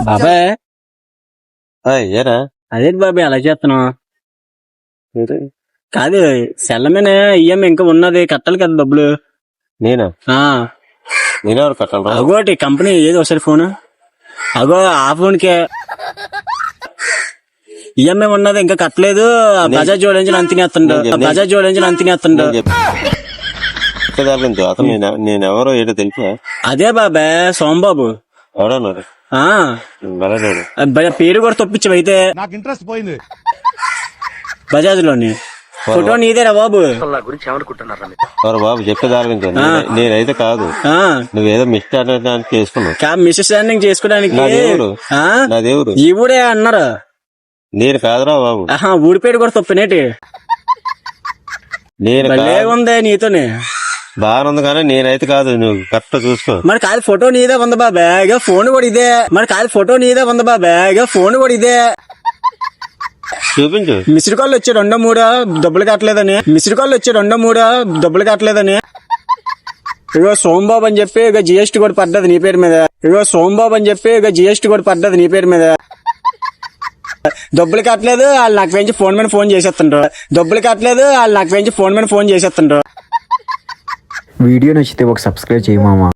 బాబాయ్ ఏరా అదేంటి బాబాయ్ అలా చేస్తున్నావు? కాదు సెల్ల మీద ఈఎంఐ ఇంకా ఉన్నది, కట్టాలి కదా డబ్బులు. నేనా ఆ నేనెవరు కట్టాలరా? అగోటి కంపెనీ ఏది ఒకసారి ఫోన్ అగో ఆ ఫోన్ కే ఈఎంఐ ఉన్నది ఇంకా కట్టలేదు. బజాజ్ జోడించిన అంతినేస్తుండు, బజాజ్ జోడించిన అంతినేస్తుండు. అతను నేనెవరో ఏదో తెలుసా? అదే బాబాయ్ సోమబాబు. ఎవడన్నారు? పేరు కూడా తప్పించవు అయితే. నాకు ఇంట్రెస్ట్ పోయింది. బజాజ్ లోని ఫోటో నీదేరా బాబు. బాబు చెప్పేదానికి నేనైతే కాదు, నువ్వేదో మిస్అండర్స్టాండింగ్ చేసుకున్నావు. మిస్అండర్స్టాండింగ్ చేసుకోవడానికి నా దేవుడు ఈ ఊడే అన్నారు. నేను కాదురా బాబు. ఊడి పేరు కూడా తప్పనేటి. నేను ఉంది నీతోనే బాగా ఉంది కానీ నేనైతే కాదు, నువ్వు కరెక్ట్ చూసుకో. మరి కాదు ఫోటో నీదే ఉంది బాబాయ్, ఇక ఫోన్ కూడా ఇదే. మరి కాదు ఫోటో నీదే ఉంది బాబాయ్, ఇక ఫోన్ కూడా ఇదే. చూపించు. మిస్డ్ కాల్ వచ్చి 2-3 డబ్బులు కట్టలేదని, మిస్డ్ కాల్ వచ్చి 2-3 డబ్బులు కట్టలేదని. ఇగో సోమబాబు అని చెప్పి ఇక జిఎస్టీ కూడా పడ్డది నీ పేరు మీద. ఇగో సోమబాబు అని చెప్పి ఇక జిఎస్టీ కూడా పడ్డది నీ పేరు మీద. డబ్బులు కట్టలేదు, వాళ్ళు నాకు పెంచి ఫోన్ మీద ఫోన్ చేసేస్తుండ్రు. డబ్బులు కట్టలేదు, వాళ్ళు నాకు పెంచి ఫోన్ మీద ఫోన్ చేసేస్తుండ్రు. వీడియో నచ్చితే ఒక సబ్స్క్రైబ్ చేయమామా.